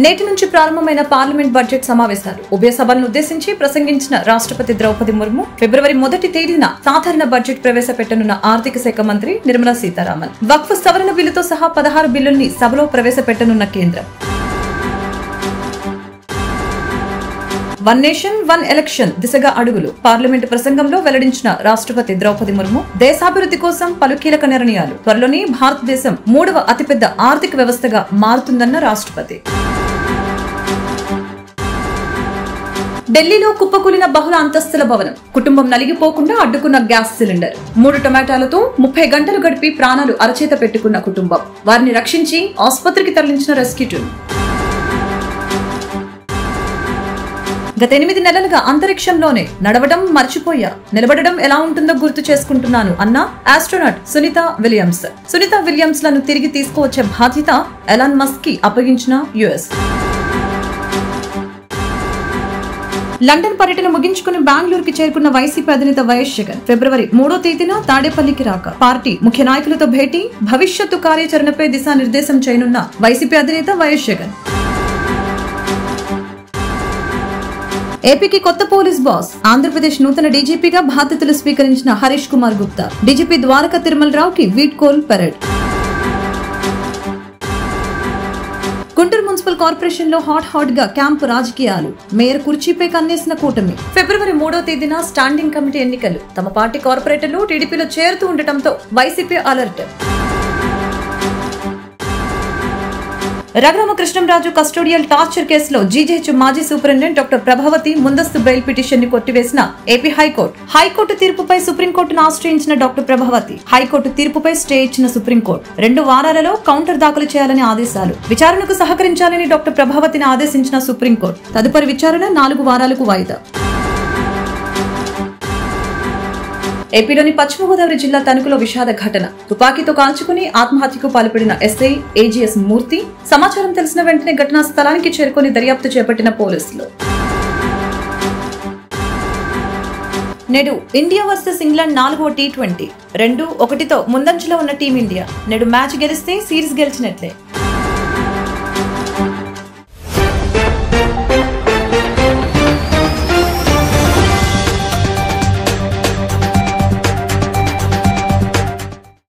నేటి నుంచి ప్రారంభమైన పార్లమెంట్ బడ్జెట్ సమావేశాలు ఉభయ సభలను ఉద్దేశించి ప్రసంగించిన రాష్ట్రపతి ద్రౌపది ముర్ము ఫిబ్రవరి 1వ తేదీన సాధారణ బడ్జెట్ ప్రవేశపెట్టనున్న ఆర్థిక శాఖ మంత్రి నిర్మలా సీతారామన్ వక్ఫ్ సవరణ బిల్లుతో సహా 16 బిల్లుల్ని సభలో ప్రవేశపెట్టనున్న కేంద్రం. వన్ నేషన్ వన్ ఎలక్షన్ దిశగా అడుగులు పార్లమెంటు ప్రసంగంలో వెల్లడించిన రాష్ట్రపతి ద్రౌపది ముర్ము దేశాభివృద్ధి కోసం పలు కీలక నిర్ణయాలు. త్వరలోనే భారతదేశం 3వ అతిపెద్ద ఆర్థిక వ్యవస్థగా మారుతుందన్న రాష్ట్రపతి. ఢిల్లీలో కుప్పకూలిన బహుళ అంతస్తుల భవనం కుటుంబం నలిగిపోకుండా అడ్డుకున్న గ్యాస్ సిలిండర్. 3 టమాటాలతో 30 గంటలు గడిపి ప్రాణాలు అరచేత పెట్టుకున్న కుటుంబం వారిని రక్షించి ఆసుపత్రికి తరలించిన రెస్క్యూ టీం. గత 8 నెలలుగా అంతరిక్షంలోనే నడవడం మర్చిపోయా, నిలబడడం ఎలా ఉంటుందో గుర్తు చేసుకుంటున్నాను అన్న astronaut Sunita Williams. Sunita Williams లను తిరిగి తీసుకువచ్చే బాధ్యత ఎలాన్ మస్క్ కి అప్పగించిన యుఎస్. లండన్ పర్యటన ముగించుకుని బెంగళూరుకి చేరుకున్న వైసీపీ అధినేత వైఎస్ జగన్ ఫిబ్రవరి 3వ తేదీన తాడేపల్లికి రాక పార్టీ ముఖ్య నాయకులతో భేటీ, భవిష్యత్తు కార్యాచరణపై దిశానిర్దేశం చేయనున్న వైసీపీ అధినేత వైఎస్ జగన్. ఏపీకి కొత్త పోలీస్ బాస్. ఆంధ్రప్రదేశ్ నూతన డీజీపీగా బాధ్యతలు స్వీకరించిన హరీష్ కుమార్ గుప్తా డీజీపీ ద్వారకా తిరుమలరావుకి వీడ్కోల్ పెరేడ్. గుంటూరు మున్సిపల్ కార్పొరేషన్ లో హాట్ గా క్యాంపు రాజకీయాలు. మేయర్ కుర్చీపై కన్నేసిన కూటమి. ఫిబ్రవరి 3వ తేదీన స్టాండింగ్ కమిటీ ఎన్నికలు. తమ పార్టీ కార్పొరేటర్లు టీడీపీలో చేరుతూ ఉండటంతో YCP alert. Raghurama Krishnam Raju custodial torture కేసులో జీజీహెచ్ మాజీ సూపరింటెండెంట్ డాక్టర్ ప్రభావతి ముందస్తు బెయిల్ పిటిషన్ ని కొట్టివేసిన ఏపీ హైకోర్టు తీర్పుపై సుప్రీంకోర్టును ఆశ్రయించిన డాక్టర్ ప్రభావతి హైకోర్టు తీర్పుపై స్టే ఇచ్చిన సుప్రీంకోర్టు 2 వారాలలో కౌంటర్ దాఖలు చేయాలని ఆదేశాలు. విచారణకు సహకరించాలని డాక్టర్ ప్రభావతిని ఆదేశించిన సుప్రీంకోర్టు తదుపరి విచారణ 4 వారాలకు వాయిదా. ఏపీలోని పశ్చిమ గోదావరి జిల్లా తణుకులో విషాద ఘటన. తుపాకీతో కాల్చుకుని ఆత్మహత్యకు పాల్పడిన ఎస్ఐ ఏజీఎస్ మూర్తి సమాచారం తెలిసిన వెంటనే ఘటనా స్థలానికి చేరుకుని దర్యాప్తు చేపట్టిన పోలీసులు. నేడు ఇండియా వర్సెస్ ఇంగ్లాండ్ 4వ T20 2-1తో ముందంజలో ఉన్న టీమిండియా నేడు మ్యాచ్ గెలిస్తే సిరీస్ గెలిచినట్లే.